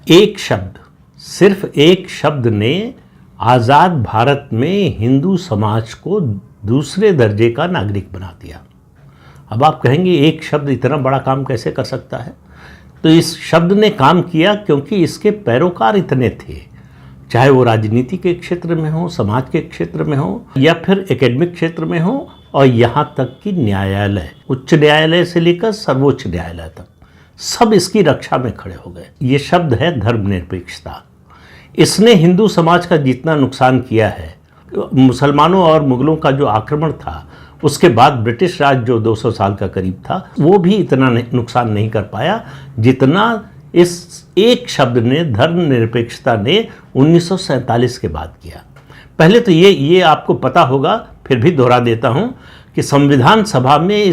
एक शब्द, सिर्फ एक शब्द ने आज़ाद भारत में हिंदू समाज को दूसरे दर्जे का नागरिक बना दिया। अब आप कहेंगे एक शब्द इतना बड़ा काम कैसे कर सकता है? तो इस शब्द ने काम किया क्योंकि इसके पैरोकार इतने थे, चाहे वो राजनीति के क्षेत्र में हो, समाज के क्षेत्र में हो, या फिर एकेडमिक क्षेत्र में हो, और यहाँ तक कि न्यायालय, उच्च न्यायालय से लेकर सर्वोच्च न्यायालय तक सब इसकी रक्षा में खड़े हो गए। ये शब्द है धर्मनिरपेक्षता। इसने हिंदू समाज का जितना नुकसान किया है, मुसलमानों और मुगलों का जो आक्रमण था, उसके बाद ब्रिटिश राज जो 200 साल का करीब था, वो भी इतना नुकसान नहीं कर पाया जितना इस एक शब्द ने, धर्मनिरपेक्षता ने 1947 के बाद किया। पहले तो ये आपको पता होगा, फिर भी दोहरा देता हूँ कि संविधान सभा में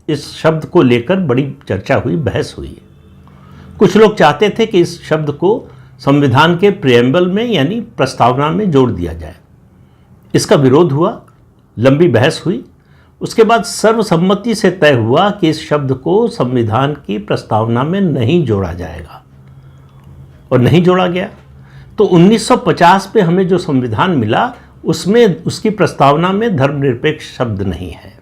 इस शब्द को लेकर बड़ी चर्चा हुई, बहस हुई। कुछ लोग चाहते थे कि इस शब्द को संविधान के प्रिएम्बल में यानी प्रस्तावना में जोड़ दिया जाए। इसका विरोध हुआ, लंबी बहस हुई। उसके बाद सर्वसम्मति से तय हुआ कि इस शब्द को संविधान की प्रस्तावना में नहीं जोड़ा जाएगा, और नहीं जोड़ा गया। तो 1950 में हमें जो संविधान मिला, उसमें उसकी प्रस्तावना में धर्मनिरपेक्ष शब्द नहीं है।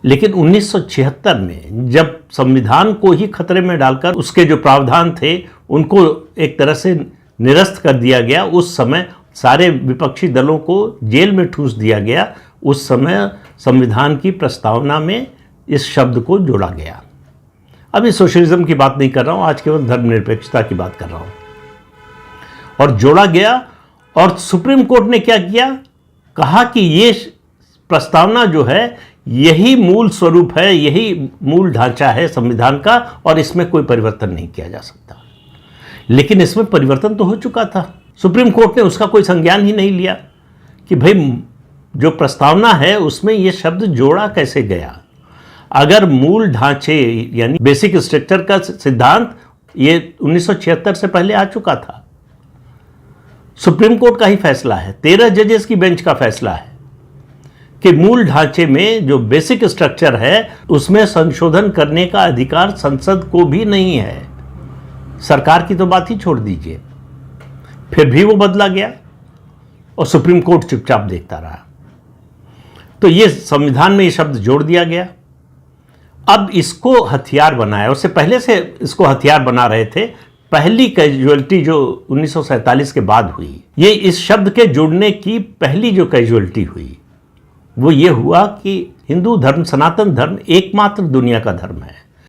लेकिन 1976 में जब संविधान को ही खतरे में डालकर उसके जो प्रावधान थे उनको एक तरह से निरस्त कर दिया गया, उस समय सारे विपक्षी दलों को जेल में ठूस दिया गया। उस समय संविधान की प्रस्तावना में इस शब्द को जोड़ा गया। अभी सोशलिज्म की बात नहीं कर रहा हूँ, आज केवल धर्मनिरपेक्षता की बात कर रहा हूँ। और जोड़ा गया, और सुप्रीम कोर्ट ने क्या किया, कहा कि ये प्रस्तावना जो है यही मूल स्वरूप है, यही मूल ढांचा है संविधान का, और इसमें कोई परिवर्तन नहीं किया जा सकता। लेकिन इसमें परिवर्तन तो हो चुका था। सुप्रीम कोर्ट ने उसका कोई संज्ञान ही नहीं लिया कि भाई जो प्रस्तावना है उसमें ये शब्द जोड़ा कैसे गया। अगर मूल ढांचे यानी बेसिक स्ट्रक्चर का सिद्धांत ये 1976 से पहले आ चुका था। सुप्रीम कोर्ट का ही फैसला है, 13 जजेस की बेंच का फैसला है कि मूल ढांचे में जो बेसिक स्ट्रक्चर है उसमें संशोधन करने का अधिकार संसद को भी नहीं है। सरकार की तो बात ही छोड़ दीजिए। फिर भी वो बदला गया और सुप्रीम कोर्ट चुपचाप देखता रहा। तो ये संविधान में ये शब्द जोड़ दिया गया। अब इसको हथियार बनाया, उससे पहले से इसको हथियार बना रहे थे। पहली कैजुअलिटी जो 1947 के बाद हुई, ये इस शब्द के जुड़ने की पहली जो कैजुअलिटी हुई, वो ये हुआ कि हिंदू धर्म, सनातन धर्म एकमात्र दुनिया का धर्म है